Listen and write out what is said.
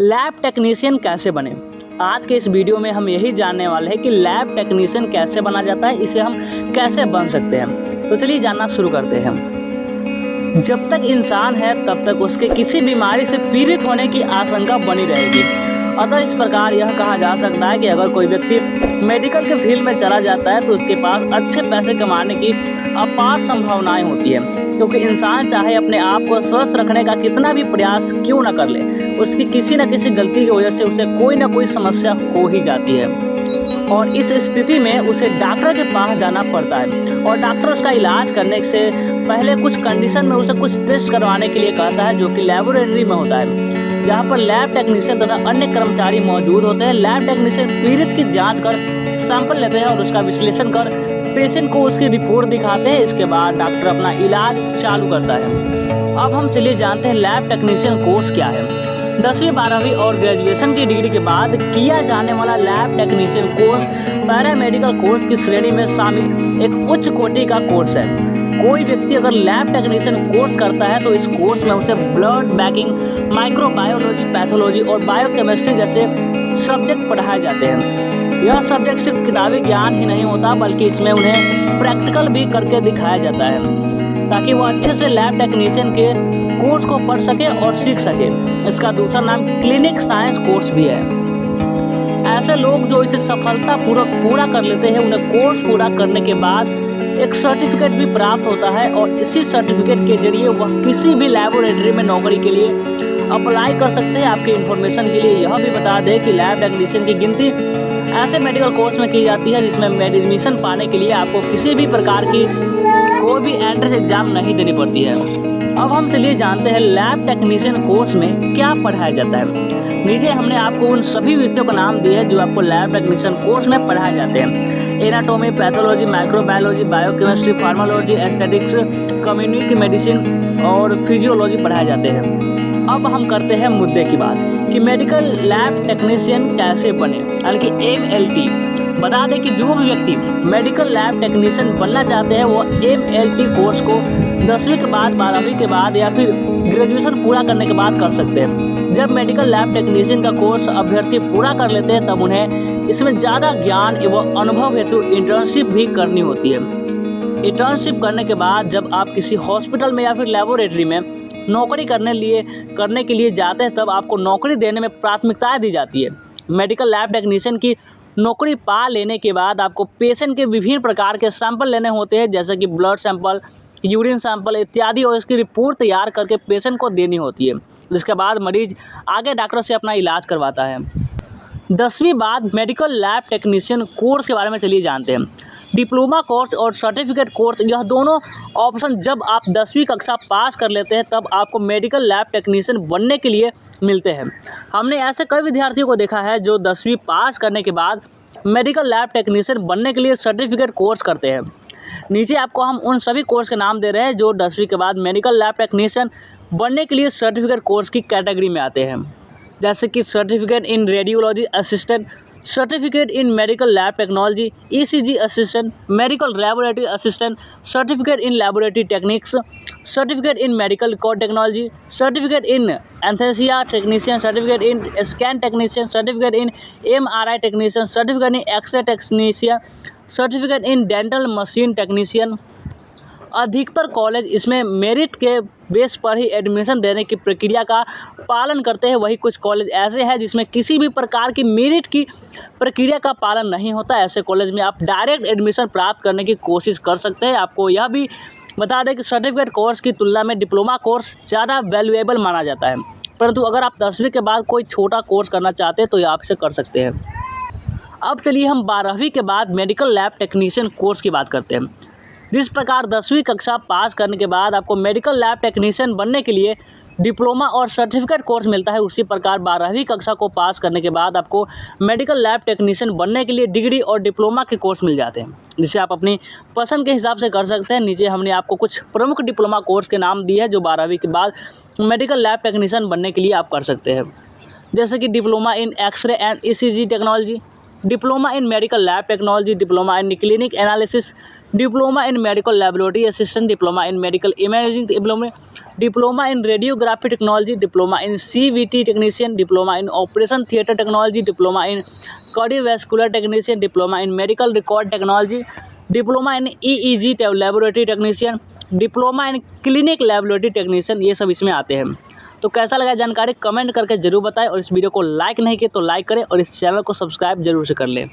Lab technician कैसे बने। आज के इस वीडियो में हम यही जानने वाले हैं कि लैब टेक्नीशियन कैसे बना जाता है, इसे हम कैसे बन सकते हैं। तो चलिए जानना शुरू करते हैं। जब तक इंसान है तब तक उसके किसी बीमारी से पीड़ित होने की आशंका बनी रहेगी। अतः इस प्रकार यह कहा जा सकता है कि अगर कोई व्यक्ति मेडिकल के फील्ड में चला जाता है तो उसके पास अच्छे पैसे कमाने की अपार संभावनाएं होती है, क्योंकि इंसान चाहे अपने आप को स्वस्थ रखने का कितना भी प्रयास क्यों न कर ले, उसकी किसी न किसी गलती की वजह से उसे कोई ना कोई समस्या हो ही जाती है और इस स्थिति में उसे डॉक्टर के पास जाना पड़ता है और डॉक्टर उसका इलाज करने से पहले कुछ कंडीशन में उसे कुछ टेस्ट करवाने के लिए कहता है, जो कि लेबोरेटरी में होता है, जहाँ पर लैब टेक्नीशियन तथा अन्य कर्मचारी मौजूद होते हैं। लैब टेक्नीशियन पीड़ित की जांच कर सैंपल लेते हैं और उसका विश्लेषण कर पेशेंट को उसकी रिपोर्ट दिखाते हैं। इसके बाद डॉक्टर अपना इलाज चालू करता है। अब हम चलिए जानते हैं लैब टेक्नीशियन कोर्स क्या है। 10वीं 12वीं और ग्रेजुएशन की डिग्री के बाद किया जाने वाला lab technician course paramedical course की श्रेणी में शामिल एक उच्च कोटि का कोर्स है। कोई व्यक्ति अगर लैब टेक्नीशियन कोर्स करता है तो इस कोर्स में उसे ब्लड बैंकिंग, माइक्रोबायोलॉजी, पैथोलॉजी और बायोकेमिस्ट्री जैसे सब्जेक्ट पढ़ाए जाते हैं। यह सब्जेक्ट सिर्फ किताबी ज्ञान ही नहीं होता, बल्कि इसमें उन्हें प्रैक्टिकल भी करके दिखाया जाता है, ताकि वो अच्छे से लैब टेक्नीशियन के कोर्स को पढ़ सके और सीख सके। इसका दूसरा नाम क्लिनिक साइंस कोर्स भी है। ऐसे लोग जो इसे सफलतापूर्वक पूरा कर लेते हैं, उन्हें कोर्स पूरा करने के बाद एक सर्टिफिकेट भी प्राप्त होता है और इसी सर्टिफिकेट के जरिए वह किसी भी लेबोरेटरी में नौकरी के लिए अप्लाई कर सकते हैं। आपके इन्फॉर्मेशन के लिए यह भी बता दें कि लैब टेक्नीशियन की गिनती ऐसे मेडिकल कोर्स में की जाती है जिसमें एडमिशन पाने के लिए आपको किसी भी प्रकार की कोई भी एंट्रेंस एग्जाम नहीं देनी पड़ती है। अब हम चलिए जानते हैं लैब टेक्नीशियन कोर्स में क्या पढ़ाया जाता है। नीचे हमने आपको उन सभी विषयों का नाम दिए हैं जो आपको लैब टेक्नीशियन कोर्स में पढ़ाए जाते हैं। Anatomy, pathology, microbiology, biochemistry, pharmacology, aesthetics, community medicine और फिजियोलॉजी पढ़ाए जाते हैं। अब हम करते हैं मुद्दे की बात कि मेडिकल लैब टेक्नीशियन कैसे बने, यानी कि MLT। बता दें कि जो भी व्यक्ति मेडिकल लैब टेक्नीशियन बनना चाहते हैं वो MLT कोर्स को 10वीं के बाद, 12वीं के बाद या फिर ग्रेजुएशन पूरा करने के बाद कर सकते हैं। जब मेडिकल लैब टेक्नीशियन का कोर्स अभ्यर्थी पूरा कर लेते हैं तब उन्हें इसमें ज़्यादा ज्ञान एवं अनुभव हेतु इंटर्नशिप भी करनी होती है। इंटर्नशिप करने के बाद जब आप किसी हॉस्पिटल में या फिर लेबोरेटरी में नौकरी करने के लिए जाते हैं तब आपको नौकरी देने में प्राथमिकता दी जाती है। मेडिकल लैब टेक्नीशियन की नौकरी पा लेने के बाद आपको पेशेंट के विभिन्न प्रकार के सैंपल लेने होते हैं, जैसे कि ब्लड सैंपल, यूरिन सैंपल इत्यादि, और इसकी रिपोर्ट तैयार करके पेशेंट को देनी होती है। जिसके बाद मरीज आगे डॉक्टर से अपना इलाज करवाता है। 10वीं बाद मेडिकल लैब टेक्नीशियन कोर्स के बारे में चलिए जानते हैं। डिप्लोमा कोर्स और सर्टिफिकेट कोर्स, यह दोनों ऑप्शन जब आप 10वीं कक्षा पास कर लेते हैं तब आपको मेडिकल लैब टेक्नीशियन बनने के लिए मिलते हैं। हमने ऐसे कई विद्यार्थियों को देखा है जो 10वीं पास करने के बाद मेडिकल लैब टेक्नीशियन बनने के लिए सर्टिफिकेट कोर्स करते हैं। नीचे आपको हम उन सभी कोर्स के नाम दे रहे हैं जो 10वीं के बाद मेडिकल लैब टेक्नीशियन बनने के लिए सर्टिफिकेट कोर्स की कैटेगरी में आते हैं, जैसे कि certificate in radiology assistant, certificate in medical lab technology, ECG assistant, medical laboratory assistant, certificate in laboratory techniques, certificate in medical record technology, certificate in anaesthesia technician, certificate in scan technician, certificate in MRI technician, certificate in x ray technician, certificate in dental machine technician. अधिकतर college इसमें merit के base पर ही admission देने की प्रक्रिया का पालन करते हैं। वही कुछ कॉलेज ऐसे हैं जिसमें किसी भी प्रकार की मेरिट की प्रक्रिया का पालन नहीं होता। ऐसे कॉलेज में आप डायरेक्ट एडमिशन प्राप्त करने की कोशिश कर सकते हैं। आपको यह भी बता दें कि सर्टिफिकेट कोर्स की तुलना में डिप्लोमा कोर्स ज़्यादा वैल्यूएबल माना जाता है, परंतु अगर आप 10वीं के बाद कोई छोटा कोर्स करना चाहते हैं तो ये आप इसे कर सकते हैं। अब चलिए हम 12वीं के बाद मेडिकल लैब टेक्नीशियन कोर्स की बात करते हैं। जिस प्रकार 10वीं कक्षा पास करने के बाद आपको मेडिकल लैब टेक्नीशियन बनने के लिए डिप्लोमा और सर्टिफिकेट कोर्स मिलता है, उसी प्रकार 12वीं कक्षा को पास करने के बाद आपको मेडिकल लैब टेक्नीशियन बनने के लिए डिग्री और डिप्लोमा के कोर्स मिल जाते हैं, जिसे आप अपनी पसंद के हिसाब से कर सकते हैं। नीचे हमने आपको कुछ प्रमुख डिप्लोमा कोर्स के नाम दिए हैं जो 12वीं के बाद मेडिकल लैब टेक्नीशियन बनने के लिए आप कर सकते हैं, जैसे कि diploma in x ray and ECG technology, diploma in medical lab technology, diploma in clinic analysis, diploma in medical laboratory assistant, diploma in medical imaging, diploma in radiography technology, diploma in CVT technician, diploma in operation theatre technology, diploma in cardiovascular technician, diploma in medical record technology, diploma in EEG laboratory technician, diploma in clinic laboratory technician, ये सब इसमें आते हैं। तो कैसा लगा जानकारी comment करके जरूर बताएं और इस वीडियो को लाइक नहीं किए तो लाइक करें और इस चैनल को सब्सक्राइब जरूर से कर लें।